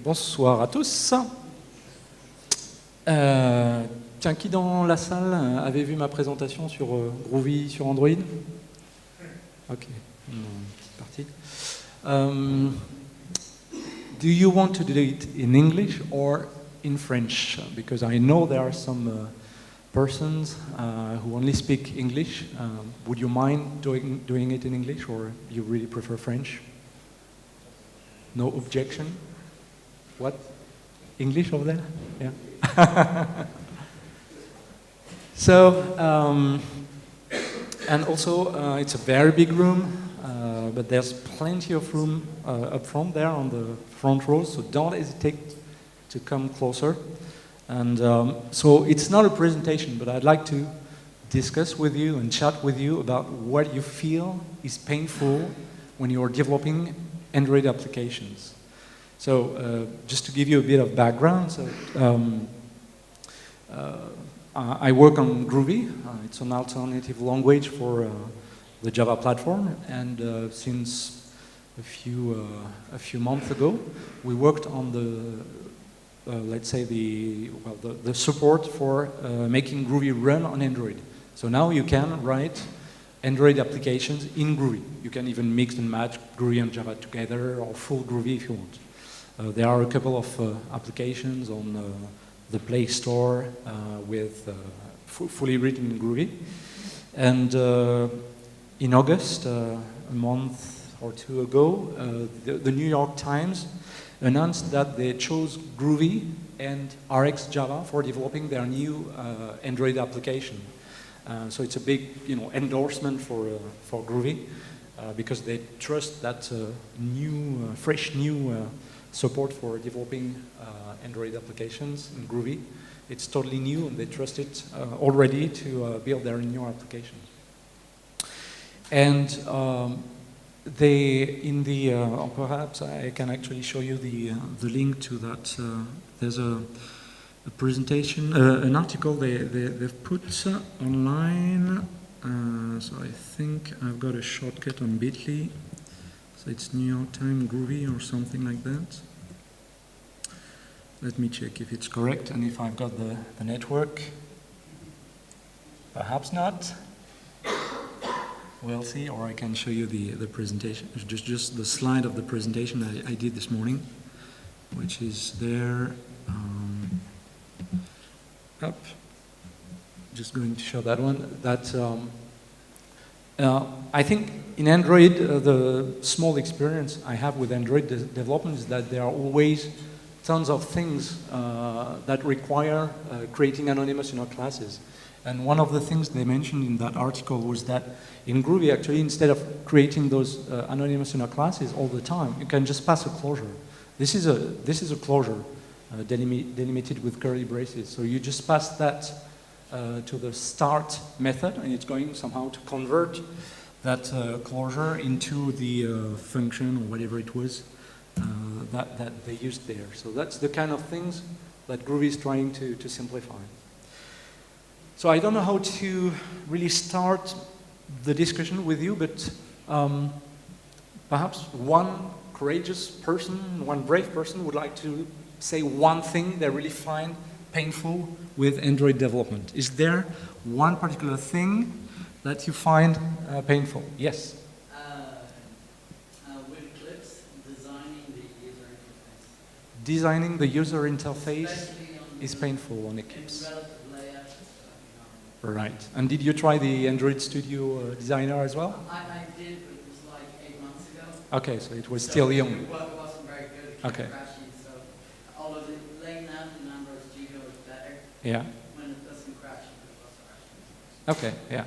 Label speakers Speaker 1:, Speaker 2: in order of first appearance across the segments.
Speaker 1: Bonsoir à tous. Tiens, qui dans la salle avait vu ma présentation sur Groovy sur Android? Ok, c'est parti. Do you want to do it in English or in French? Because I know there are some persons who only speak English. Would you mind doing it in English, or you really prefer French? No objection? What? English over there? Yeah. So, and also it's a very big room, but there's plenty of room up front there on the front row, so don't hesitate to come closer. And so it's not a presentation, but I'd like to discuss with you and chat with you about what you feel is painful when you're developing Android applications. So just to give you a bit of background, so I work on Groovy. It's an alternative language for the Java platform, and since a few months ago, we worked on the let's say the support for making Groovy run on Android. So now you can write Android applications in Groovy. You can even mix and match Groovy and Java together, or full Groovy if you want. There are a couple of applications on the Play Store with fully written in Groovy. And in August, a month or two ago, the New York Times announced that they chose Groovy and RX Java for developing their new Android application. So it's a big, endorsement for Groovy because they trust that fresh new support for developing Android applications in Groovy. It's totally new, and they trust it already to build their new applications. And perhaps I can actually show you the link to that. There's a presentation, an article they've put online. So I think I've got a shortcut on Bitly. So it's New York Times Groovy or something like that. Let me check if it's correct and if I've got the network. Perhaps not. We'll see, or I can show you the presentation, just the slide of the presentation I did this morning, which is there. Up. Just going to show that one. I think in Android, the small experience I have with Android development is that there are always tons of things that require creating anonymous classes. And one of the things they mentioned in that article was that in Groovy, actually, instead of creating those anonymous classes all the time, you can just pass a closure. This is a closure delimited with curly braces. So you just pass that to the start method, and it's going somehow to convert that closure into the function or whatever it was that they used there. So that's the kind of things that Groovy is trying to simplify. So I don't know how to really start the discussion with you, but perhaps one courageous person, one brave person would like to say one thing they really find painful with Android development. Is there one particular thing that you find painful? Yes?
Speaker 2: With clips, designing the user interface.
Speaker 1: Designing the user interface is painful on Eclipse. Right. And did you try the Android Studio Designer as well?
Speaker 2: I did, but it was like 8 months ago.
Speaker 1: Okay, so it was still young.
Speaker 2: It wasn't very good. It kept
Speaker 1: Okay.
Speaker 2: crashing, so although laying out in Android Studio is better,
Speaker 1: Yeah.
Speaker 2: when it doesn't crash, it was crashing.
Speaker 1: Okay, yeah.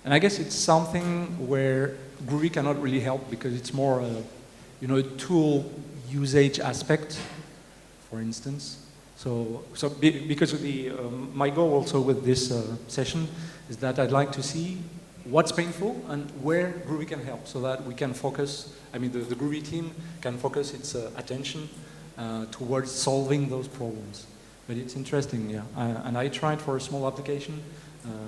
Speaker 1: And I guess it's something where Groovy cannot really help because it's more a tool usage aspect, for instance. Because of my goal also with this session is that I'd like to see what's painful and where Groovy can help, so that we can focus, the Groovy team can focus its attention towards solving those problems. But it's interesting, yeah. And I tried for a small application,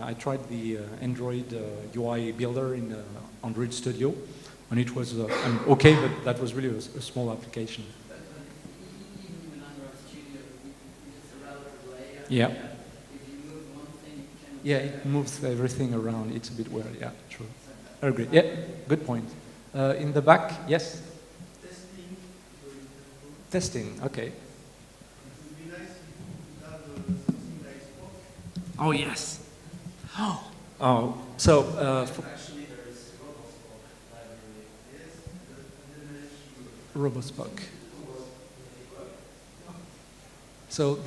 Speaker 1: I tried the Android UI builder in Android Studio, and it was okay, but that was really a small application.
Speaker 2: But even
Speaker 1: Yeah.
Speaker 2: If you move one thing, it can.
Speaker 1: Yeah, it moves everything around. It's a bit weird. Yeah, true. I agree. Yeah, good point. In the back, yes?
Speaker 3: Testing, for example.
Speaker 1: Testing, okay.
Speaker 3: It would be nice if you could have something like Spock.
Speaker 1: Oh, yes. Oh, so,
Speaker 3: Actually, there is RoboSpock library. Yes, and then
Speaker 1: RoboSpock. So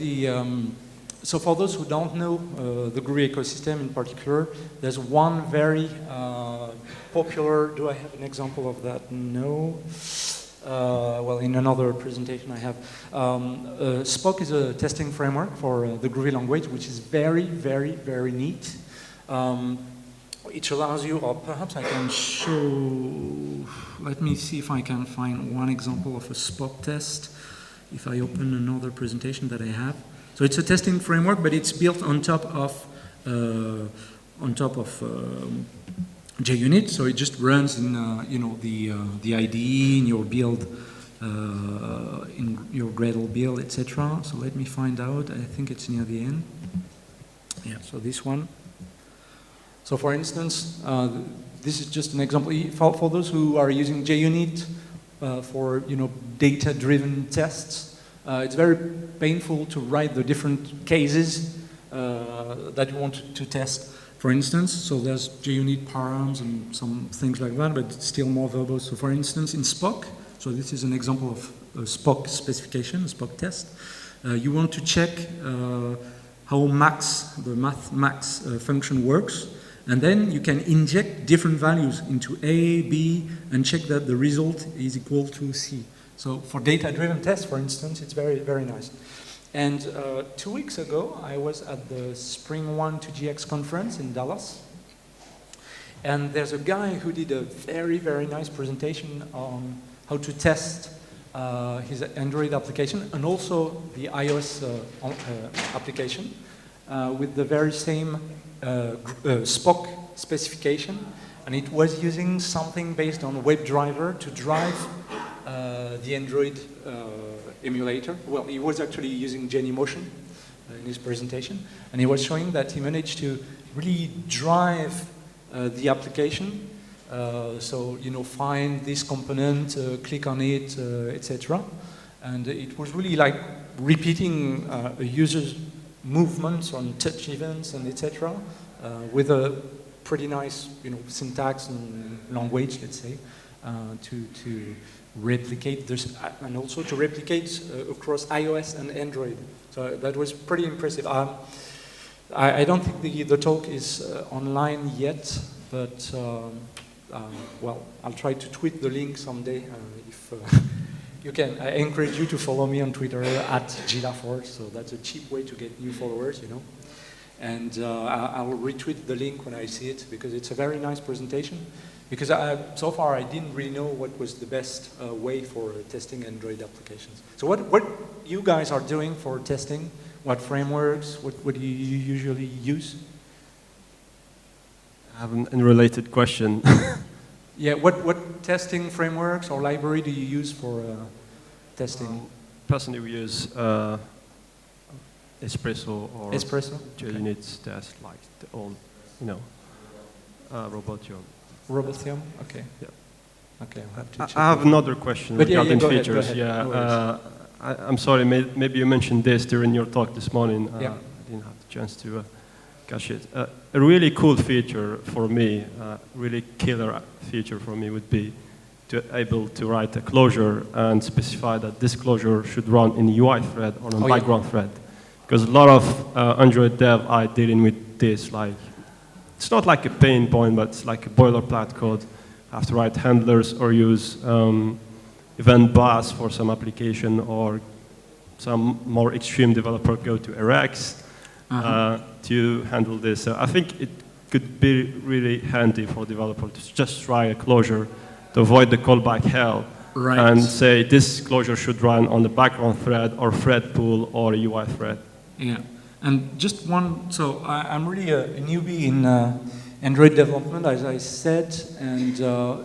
Speaker 1: so for those who don't know the Groovy ecosystem in particular, there's one very popular. Do I have an example of that? No. Well, in another presentation I have. Spock is a testing framework for the Groovy language, which is very, very, very neat. Which allows you, or perhaps I can show. Let me see if I can find one example of a Spock test. If I open another presentation that I have. So it's a testing framework, but it's built on top of JUnit. So it just runs in the IDE in your build, in your Gradle build, etc. So let me find out. I think it's near the end. Yeah. So this one. So for instance, this is just an example for those who are using JUnit. For data-driven tests, it's very painful to write the different cases that you want to test. For instance, so there's JUnit params and some things like that, but it's still more verbose. So for instance, in Spock, so this is an example of a Spock specification, a Spock test. You want to check how the max function works. And then you can inject different values into A, B, and check that the result is equal to C. So for data-driven tests, for instance, it's very, very nice. And 2 weeks ago, I was at the Spring 1 2GX conference in Dallas. And there's a guy who did a very, very nice presentation on how to test his Android application and also the iOS application with the very same Spock specification, and it was using something based on WebDriver to drive the Android emulator. Well, he was actually using Genymotion in his presentation, and he was showing that he managed to really drive the application. So, find this component, click on it, etc. And it was really like repeating a user's movements on touch events and etc. With a pretty nice, syntax and language, let's say, to replicate this, and also to replicate across iOS and Android. So that was pretty impressive. I don't think the talk is online yet, but well, I'll try to tweet the link someday if you can. I encourage you to follow me on Twitter at Guillaume Laforge, so that's a cheap way to get new followers, And I will retweet the link when I see it, because it's a very nice presentation. Because so far I didn't really know what was the best way for testing Android applications. So what you guys are doing for testing? What frameworks? What do you usually use?
Speaker 4: I have an unrelated question.
Speaker 1: Yeah, what testing frameworks or library do you use for testing?
Speaker 4: Personally, we use Espresso or JUnit test, like the old, Robotium.
Speaker 1: Robotium? Okay.
Speaker 4: Yeah.
Speaker 1: Okay, I'll have to check.
Speaker 4: I have another question
Speaker 1: But
Speaker 4: regarding
Speaker 1: go
Speaker 4: features.
Speaker 1: ahead.
Speaker 4: Yeah,
Speaker 1: No
Speaker 4: I'm sorry, maybe you mentioned this during your talk this morning.
Speaker 1: Yeah.
Speaker 4: I didn't have the chance to catch it. A really cool feature for me, really killer feature for me would be to able to write a closure and specify that this closure should run in UI thread or in background thread. Because a lot of Android dev are dealing with this, like, it's not like a pain point, but it's like a boilerplate code. I have to write handlers or use event bus for some application, or some more extreme developer go to RX to handle this. So I think it could be really handy for developer to just try a closure to avoid the callback hell.
Speaker 1: Right.
Speaker 4: And say this closure should run on the background thread or thread pool or a UI thread.
Speaker 1: Yeah, and just one, so I'm really a newbie in Android development, as I said, and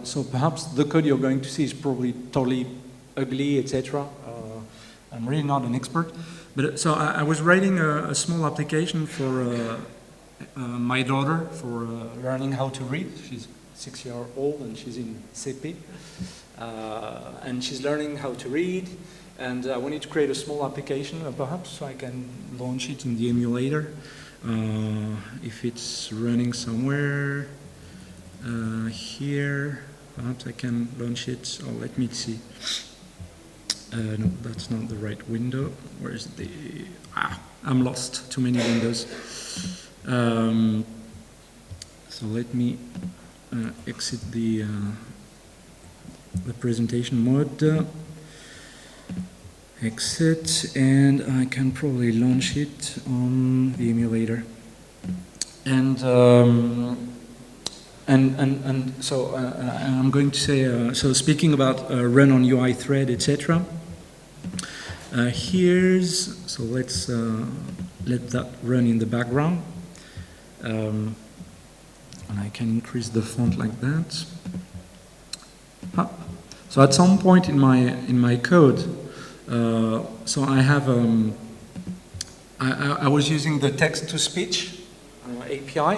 Speaker 1: so perhaps the code you're going to see is probably totally ugly, etc. I'm really not an expert, But so I was writing a small application for my daughter for learning how to read. She's 6 years old and she's in CP. And she's learning how to read. And I wanted to create a small application, perhaps so I can launch it in the emulator. If it's running somewhere here, perhaps I can launch it. Oh, let me see. No, that's not the right window. Where is the... I'm lost. Too many windows. So let me exit the presentation mode. Exit, and I can probably launch it on the emulator. And so I'm going to say, so speaking about run on UI thread, etc. So let's let that run in the background. And I can increase the font like that. So at some point in my code, so I have I was using the text-to-speech API,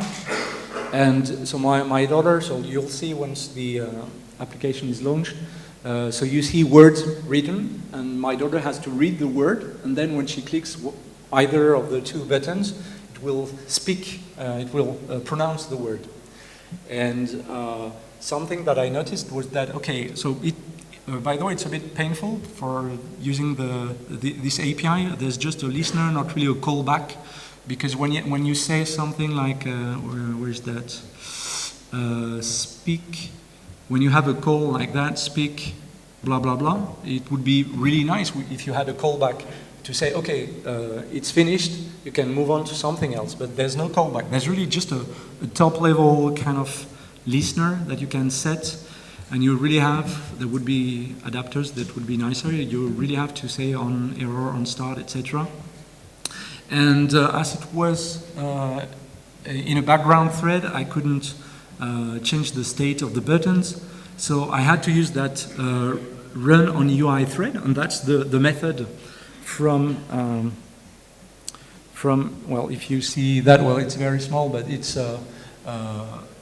Speaker 1: and so my daughter. So you'll see once the application is launched. So you see words written, and my daughter has to read the word, and then when she clicks either of the two buttons, it will speak. It will pronounce the word. And something that I noticed was that so it. By the way, it's a bit painful for using this API. There's just a listener, not really a callback, because when you say something like where's that? Speak. When you have a call like that, speak, blah blah blah. It would be really nice if you had a callback to say, okay, it's finished. You can move on to something else. But there's no callback. There's really just a top level kind of listener that you can set. And you really have, there would be adapters that would be nicer. You really have to say on error, on start, etc. And as it was in a background thread, I couldn't change the state of the buttons. So I had to use that run on UI thread, and that's the method from, well, if you see that, well, it's very small, but it's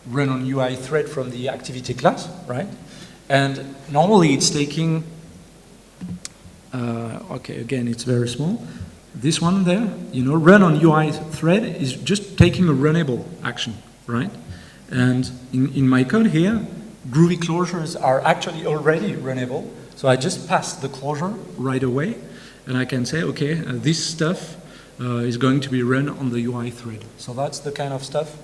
Speaker 1: run on UI thread from the activity class, right? And normally it's taking, okay, again, it's very small. This one there, run on UI thread is just taking a runnable action, right? And in my code here, Groovy closures are actually already runnable. So I just pass the closure right away, and I can say, okay, this stuff is going to be run on the UI thread. So that's the kind of stuff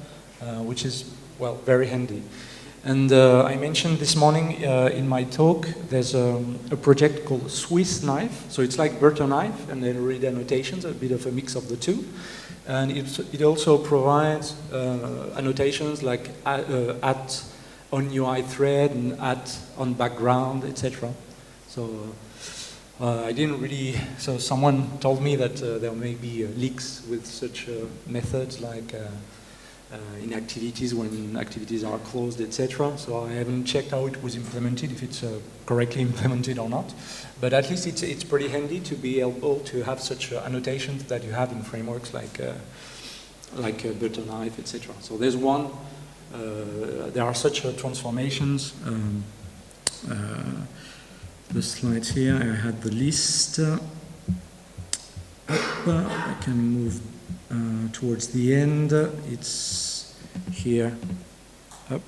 Speaker 1: which is, well, very handy. And I mentioned this morning in my talk, there's a project called Swiss Knife. So it's like butter knife, and then read annotations, a bit of a mix of the two. And it also provides annotations like at on UI thread and at on background, etc. So I didn't really, so someone told me that there may be leaks with such methods like in activities when activities are closed, etc. So I haven't checked how it was implemented, if it's correctly implemented or not. But at least it's pretty handy to be able to have such annotations that you have in frameworks like butter knife, etc. So there's one. There are such transformations. The slides here. I had the list. I can move towards the end. It's here. Up.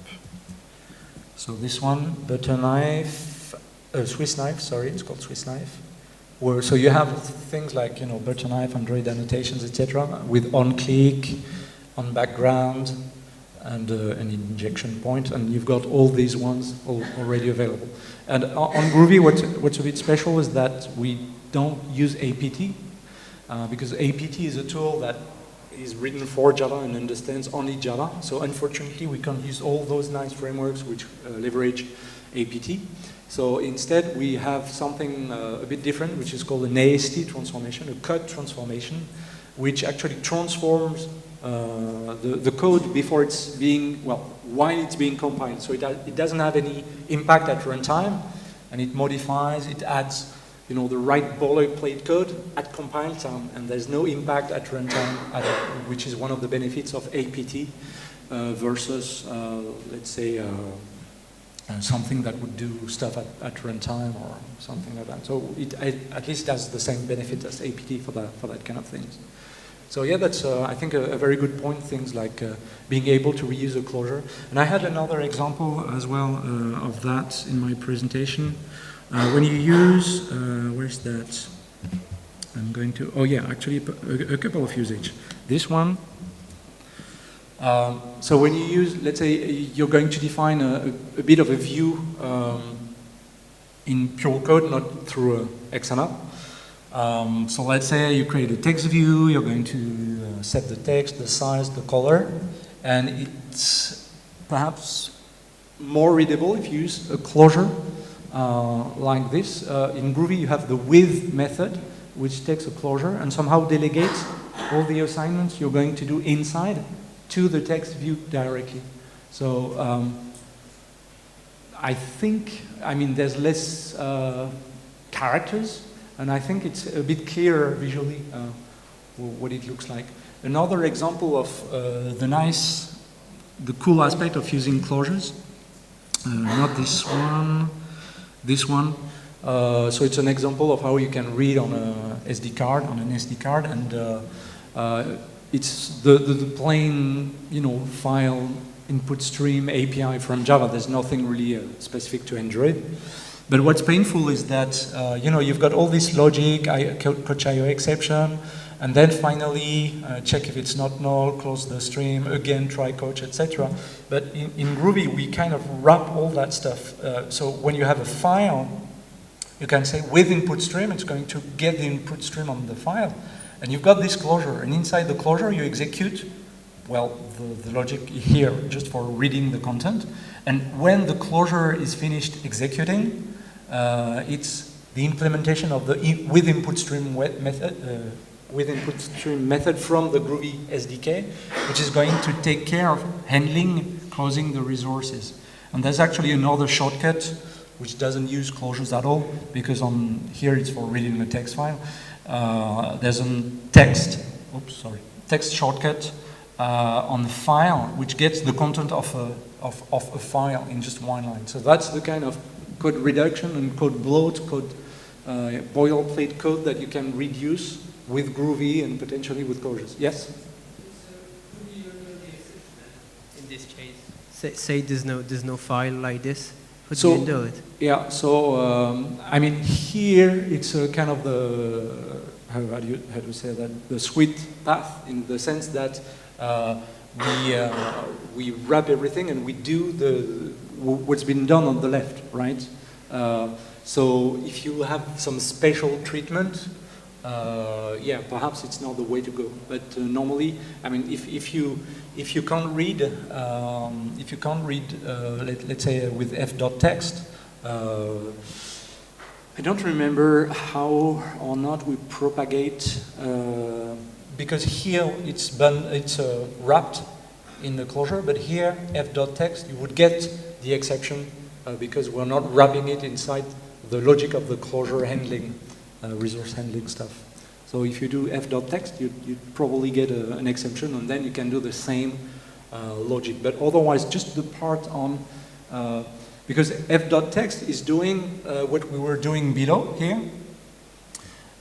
Speaker 1: So this one, butter knife, Swiss knife. Sorry, it's called Swiss knife. So you have things like butter knife, Android annotations, etc. With on click, on background, and an injection point, and you've got all these ones already available. And on Groovy, what's a bit special is that we don't use APT, because APT is a tool that is written for Java and understands only Java. So unfortunately, we can't use all those nice frameworks which leverage APT. So instead, we have something a bit different, which is called an AST transformation, a cut transformation, which actually transforms the code before it's being, while it's being compiled. So it doesn't have any impact at runtime, and it modifies, it adds the right boilerplate code at compile time, and there's no impact at runtime, which is one of the benefits of APT versus, let's say, something that would do stuff at runtime or something like that. So it at least has the same benefit as APT for that kind of things. So yeah, that's I think a very good point. Things like being able to reuse a closure. And I had another example as well of that in my presentation. When you use, where's that? I'm going to, oh yeah, actually a couple of usage. This one. So when you use, let's say you're going to define a bit of a view in pure code, not through XML. So let's say you create a text view, you're going to set the text, the size, the color, and it's perhaps more readable if you use a closure like this. In Groovy you have the with method, which takes a closure and somehow delegates all the assignments you're going to do inside to the text view directly. So I think, there's less characters, and I think it's a bit clearer visually what it looks like. Another example of the cool aspect of using closures, not this one, this one. So it's an example of how you can read on an SD card, and it's the plain, file input stream API from Java. There's nothing really specific to Android. But what's painful is that, you've got all this logic, coach.io exception, and then finally check if it's not null, close the stream, again try coach, etc. But in Groovy, we kind of wrap all that stuff. So when you have a file, you can say with input stream, it's going to get the input stream on the file. And you've got this closure, and inside the closure you execute, well, the logic here just for reading the content. And when the closure is finished executing, it's the implementation of the with input stream method from the Groovy SDK, which is going to take care of handling closing the resources. And there's actually another shortcut which doesn't use closures at all, because on here it's for reading the text file. There's a text shortcut on the file which gets the content of a file in just one line. So that's the kind of code reduction and code bloat, boilerplate code that you can reduce with Groovy and potentially with closures. Yes?
Speaker 5: So who do you know the exception in this case? Say there's no file like this. How do you do it?
Speaker 1: Yeah, so here it's a kind of how do you say that, the sweet path, in the sense that we wrap everything and we do what's been done on the left, right? So if you have some special treatment, perhaps it's not the way to go. But normally, if you can't read, let's say with f.text, I don't remember how or not we propagate, because here it's wrapped in the closure, but here f.text you would get the exception because we're not wrapping it inside the logic of the closure handling, resource handling stuff. So if you do f.text, you probably get an exception, and then you can do the same logic. But otherwise, just the part on, because f.text is doing what we were doing below here.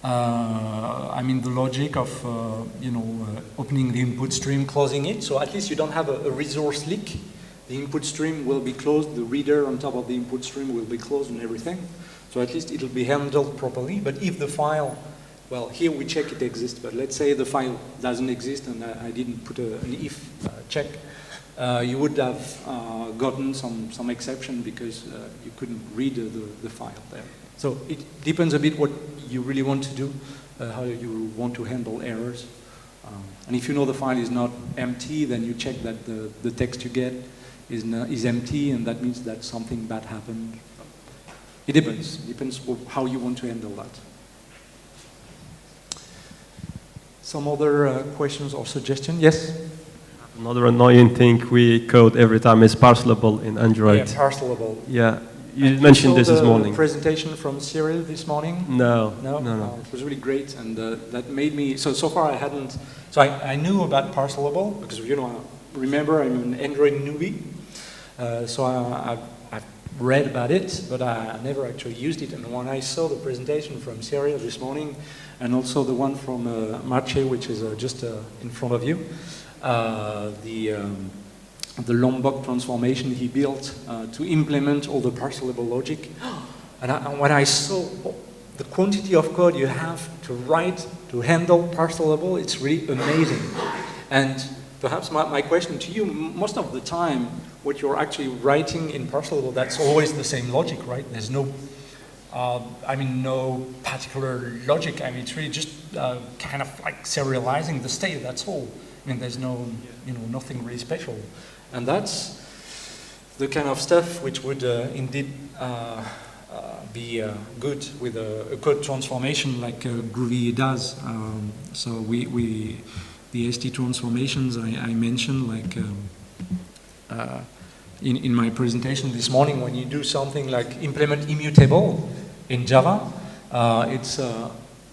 Speaker 1: The logic of opening the input stream, closing it. So at least you don't have a resource leak. The input stream will be closed. The reader on top of the input stream will be closed and everything. So at least it'll be handled properly. But if the file, well, here we check it exists. But let's say the file doesn't exist and I didn't put an if check. You would have gotten some exception because you couldn't read the file there. So it depends a bit what you really want to do, how you want to handle errors. And if you know the file is not empty, then you check that the text you get is empty, and that means that something bad happened. It depends. It depends how you want to handle that. Some other questions or suggestions? Yes?
Speaker 4: Another annoying thing we code every time is parcelable in Android.
Speaker 1: Yeah, parcelable.
Speaker 4: Yeah, You mentioned this
Speaker 1: saw the
Speaker 4: morning.
Speaker 1: presentation from Cyril this morning.
Speaker 4: No.
Speaker 1: It was really great, and that made me. So far, I hadn't. So I knew about parcelable because remember I'm an Android newbie. So I've read about it, but I never actually used it. And when I saw the presentation from Cyril this morning, and also the one from Marche, which is just in front of you, the Lombok transformation he built to implement all the parcelable logic. And when I saw the quantity of code you have to write to handle parcelable, it's really amazing. And perhaps my question to you, most of the time, what you're actually writing in parcelable, that's always the same logic, right? There's no, no particular logic. I mean, it's really just kind of like serializing the state, that's all. I mean, there's no, nothing really special. And that's the kind of stuff which would indeed be good with a code transformation like Groovy does. So the ST transformations I mentioned, like in my presentation this morning, when you do something like implement immutable in Java, it's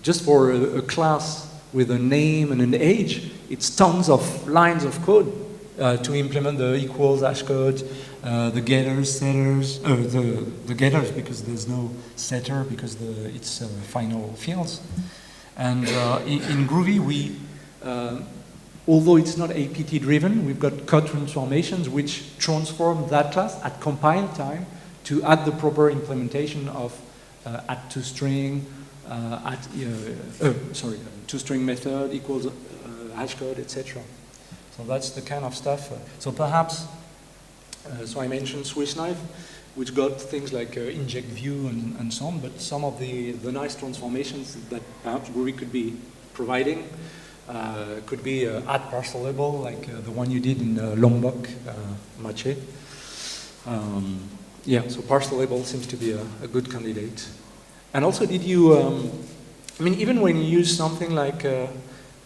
Speaker 1: just for a class with a name and an age, it's tons of lines of code to implement the equals hash code, the getters, setters, the getters because there's no setter because it's final fields. And in Groovy, we, although it's not APT driven, we've got code transformations which transform that class at compile time to add the proper implementation of add toString, toString method equals hash code, etc. So that's the kind of stuff. So perhaps, so I mentioned Swiss Knife, which got things like inject view and so on, but some of the nice transformations that perhaps Groovy could be providing could be add parcelable, like the one you did in Lombok, Mache. Yeah, so parcelable seems to be a good candidate. And also, did you, even when you use something like,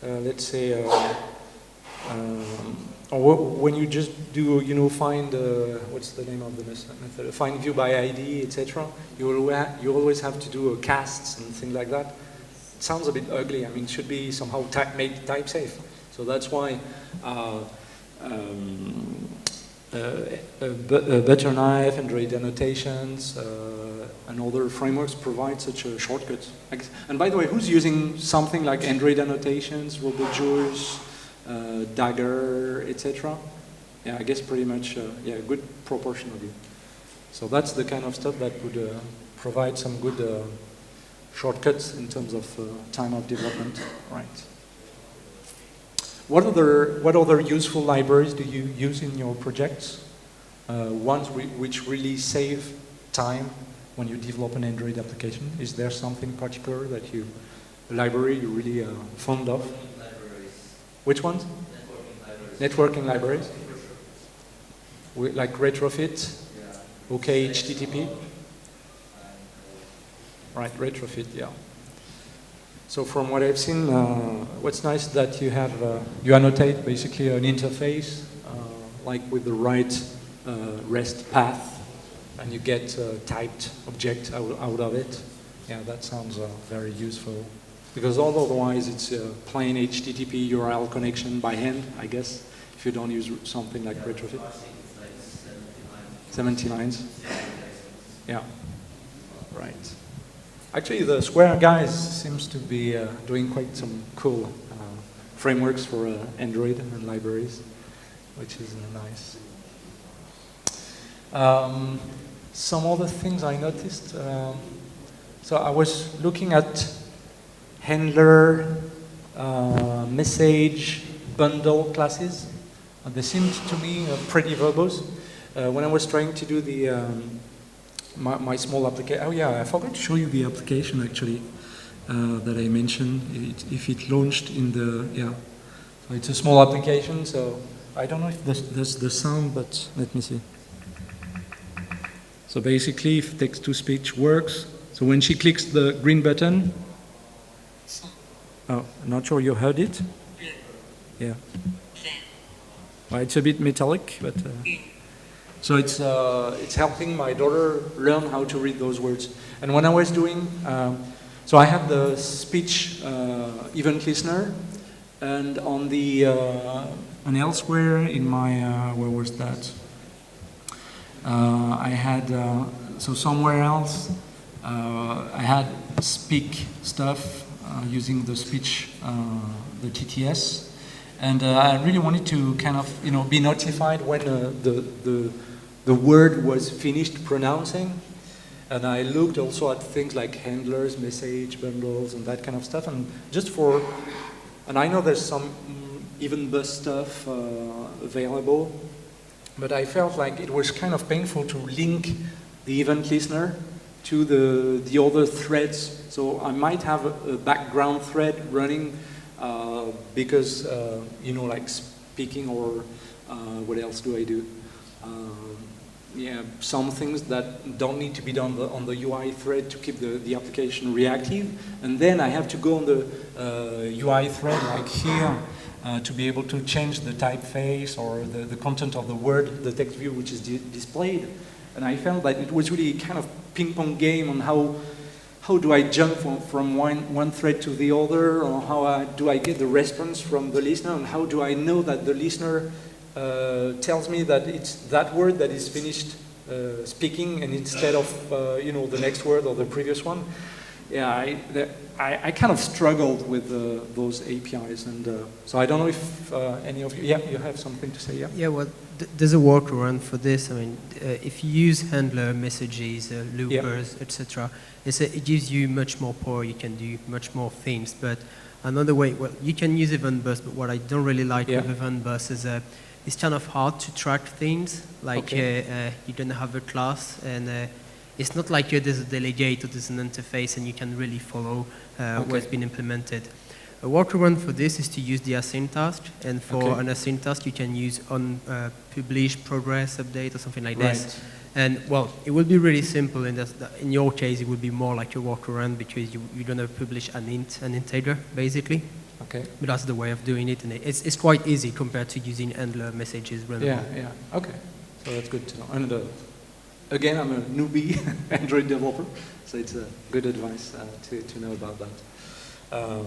Speaker 1: let's say, or when you just do, find, what's the name of the method? Find view by ID, etc. You always have to do casts and things like that. It sounds a bit ugly. It should be somehow made type safe. So that's why Butter Knife, Android annotations, and other frameworks provide such a shortcut. And by the way, who's using something like Android annotations, RoboJuice, Dagger, etc.? Yeah, I guess pretty much, a good proportion of you. So that's the kind of stuff that would provide some good shortcuts in terms of time of development, right? What other useful libraries do you use in your projects? Ones which really save time when you develop an Android application? Is there something particular that a library you're really fond of?
Speaker 3: Libraries.
Speaker 1: Which ones?
Speaker 3: Networking libraries.
Speaker 1: Networking libraries? Like Retrofit?
Speaker 3: Yeah.
Speaker 1: OK, HTTP? Right, Retrofit, yeah. So from what I've seen, what's nice that you have, you annotate basically an interface, like with the right REST path, and you get a typed object out of it. Yeah, that sounds very useful. Because otherwise it's a plain HTTP URL connection by hand, I guess, if you don't use something like Retrofit. 70 lines. Yeah, right. Actually, the Square guys seems to be doing quite some cool frameworks for Android and libraries, which is nice. Some other things I noticed. So I was looking at handler, message, bundle classes. They seemed to me pretty verbose. When I was trying to do the my small application. Oh yeah, I forgot to show you the application actually that I mentioned. If it launched in the so it's a small application. So I don't know if there's the sound, but let me see. So basically, if text-to-speech works, so when she clicks the green button, oh, I'm not sure you heard it. Yeah. Well, it's a bit metallic, but. So it's helping my daughter learn how to read those words. And when I was doing, so I had the speech event listener, and on the and elsewhere in my where was that? I had so somewhere else I had speak stuff using the speech the TTS, and I really wanted to kind of be notified when the word was finished pronouncing. And I looked also at things like handlers, message bundles, and that kind of stuff. And just for, and I know there's some even bus stuff available, but I felt like it was kind of painful to link the event listener to the other threads. So I might have a background thread running because, like speaking or what else do I do? Yeah, some things that don't need to be done on the UI thread to keep the application reactive. And then I have to go on the UI thread like here to be able to change the typeface or the content of the word, the text view which is displayed. And I felt that it was really kind of ping-pong game on how do I jump from one thread to the other, or how do I get the response from the listener, and how do I know that the listener tells me that it's that word that is finished speaking, and instead of the next word or the previous one. Yeah, I kind of struggled with those APIs, and so I don't know if any of you, you have something to say, yeah?
Speaker 5: Yeah, well, there's a workaround for this. I mean, if you use handler, messages, loopers, etc., it gives you much more power. You can do much more things. But another way, well, you can use event bus, but what I don't really like with event bus is it's kind of hard to track things. Like you don't have a class, and it's not like there's a delegate or there's an interface and you can really follow what's been implemented. A workaround for this is to use the async task, and for an async task you can use on publish, progress, update, or something like this. And well, it will be really simple, and in your case it would be more like a workaround because you're going to publish an integer, basically.
Speaker 1: Okay.
Speaker 5: But that's the way of doing it, and it's quite easy compared to using handler messages.
Speaker 1: Yeah. Okay. So that's good to know. And again, I'm a newbie Android developer, so it's a good advice to know about that.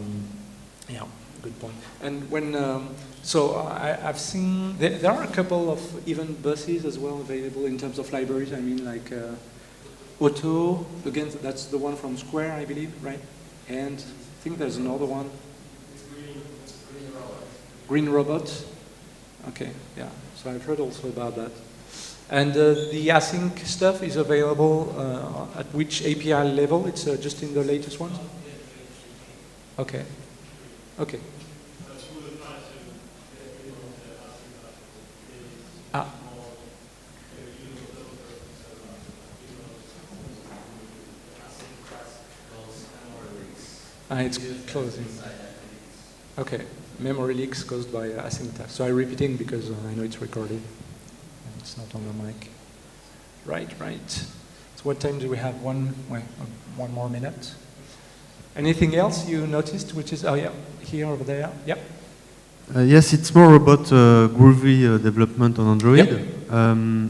Speaker 1: Yeah, good point. And when so I've seen there are a couple of event buses as well available in terms of libraries. I mean, like Auto. Again, that's the one from Square, I believe, right? And I think there's another one. Green Robot. Okay, yeah. So I've heard also about that. And the async stuff is available at which API level? It's just in the latest one? Okay. Okay. It's closing. Okay. Memory leaks caused by async task. So I'm repeating because I know it's recorded. It's not on the mic. Right. So what time do we have? One more minute. Anything else you noticed, which is, here, over there? Yep.
Speaker 6: Yes, it's more about Groovy development on Android.
Speaker 1: Yep.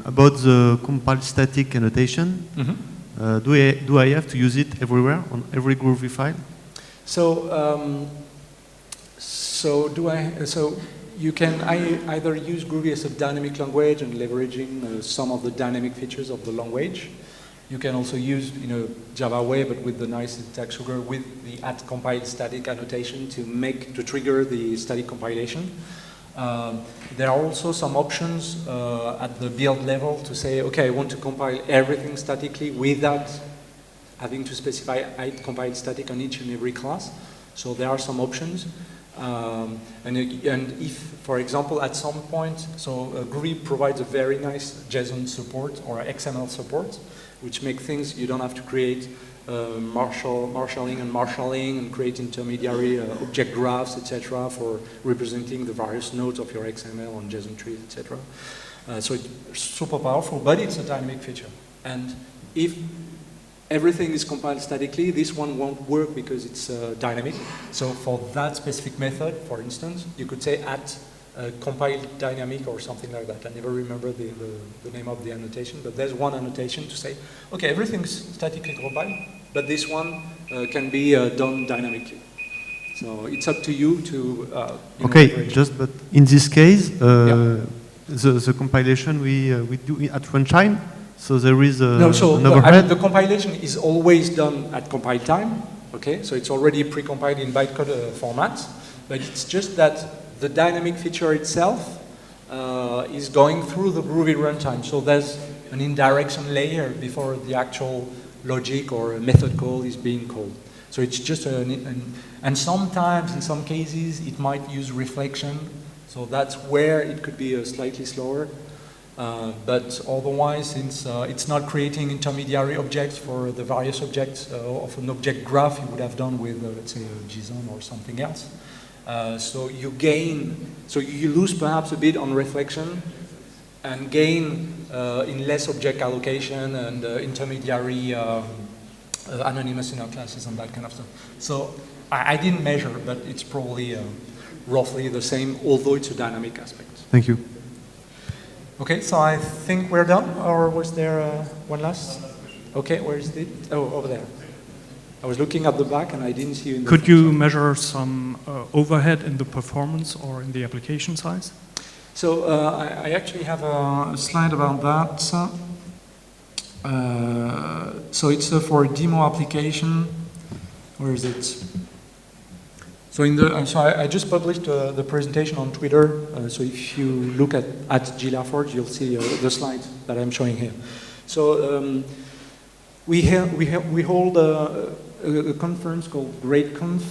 Speaker 6: About the compile static annotation, do I have to use it everywhere, on every Groovy file?
Speaker 1: So you can either use Groovy as a dynamic language and leveraging some of the dynamic features of the language. You can also use Java way, but with the nice syntax sugar with the @compile static annotation to trigger the static compilation. There are also some options at the build level to say, okay, I want to compile everything statically without having to specify @compile static on each and every class. So there are some options. And if, for example, at some point, Groovy provides a very nice JSON support or XML support, which make things you don't have to create marshalling and create intermediary object graphs, etc., for representing the various nodes of your XML on JSON trees, etc. So it's super powerful, but it's a dynamic feature. And if everything is compiled statically, this one won't work because it's dynamic. So for that specific method, for instance, you could say compile dynamic or something like that. I never remember the name of the annotation, but there's one annotation to say, okay, everything's statically compiled, but this one can be done dynamically. So it's up to you to.
Speaker 6: Okay, but in this case, the compilation we do at runtime. So there is an overhead.
Speaker 1: The compilation is always done at compile time. Okay, so it's already pre-compiled in bytecode format, but it's just that the dynamic feature itself is going through the Groovy runtime. So there's an indirection layer before the actual logic or a method call is being called. So it's just and sometimes, in some cases, it might use reflection. So that's where it could be slightly slower. But otherwise, since it's not creating intermediary objects for the various objects of an object graph you would have done with, let's say, a JSON or something else. So you lose perhaps a bit on reflection and gain in less object allocation and intermediary anonymous inner classes and that kind of stuff. So I didn't measure, but it's probably roughly the same, although it's a dynamic aspect.
Speaker 6: Thank you.
Speaker 1: Okay, so I think we're done, or was there one last? Okay, where is it? Oh, over there. I was looking at the back and I didn't see you in the
Speaker 7: Could you measure some overhead in the performance or in the application size?
Speaker 1: So I actually have a slide about that. So it's for a demo application. Where is it? So I just published the presentation on Twitter. So if you look at Guillaume Laforge, you'll see the slide that I'm showing here. So we hold a conference called Droidcon,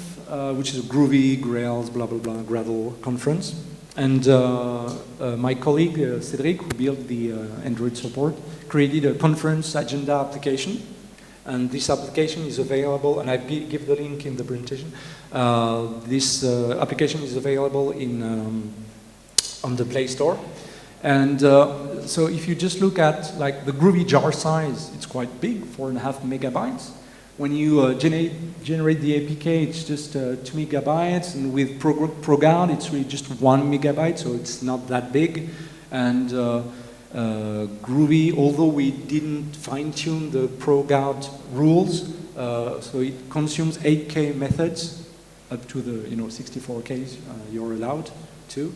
Speaker 1: which is a Groovy, Grails, blah blah blah, Gradle conference. And my colleague Cedric, who built the Android support, created a conference agenda application. And this application is available, and I give the link in the presentation. This application is available on the Play Store. And so if you just look at like the Groovy jar size, it's quite big, 4.5 megabytes. When you generate the APK, it's just 2 megabytes, and with ProGuard, it's really just 1 megabyte, so it's not that big. And Groovy, although we didn't fine-tune the ProGuard rules, so it consumes 8K methods up to the 64Ks you're allowed to.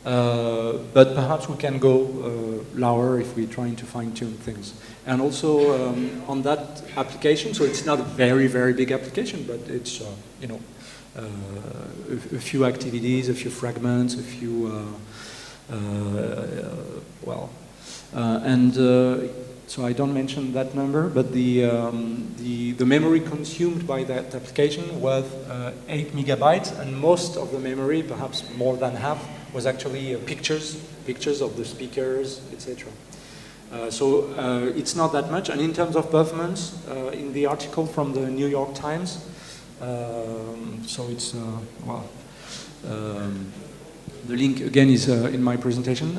Speaker 1: But perhaps we can go lower if we're trying to fine-tune things. And also on that application, so it's not a very, very big application, but it's a few activities, a few fragments, a few so I don't mention that number, but the memory consumed by that application was 8 megabytes, and most of the memory, perhaps more than half, was actually pictures of the speakers, etc. So it's not that much, and in terms of performance, in the article from the New York Times, so it's the link again is in my presentation.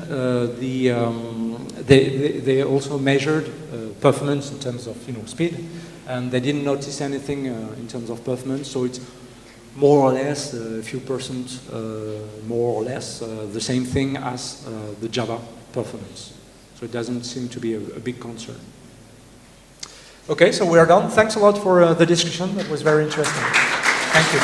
Speaker 1: They also measured performance in terms of speed, and they didn't notice anything in terms of performance. So it's more or less a few percent, more or less the same thing as the Java performance. So it doesn't seem to be a big concern. Okay, so we are done. Thanks a lot for the discussion. That was very interesting. Thank you.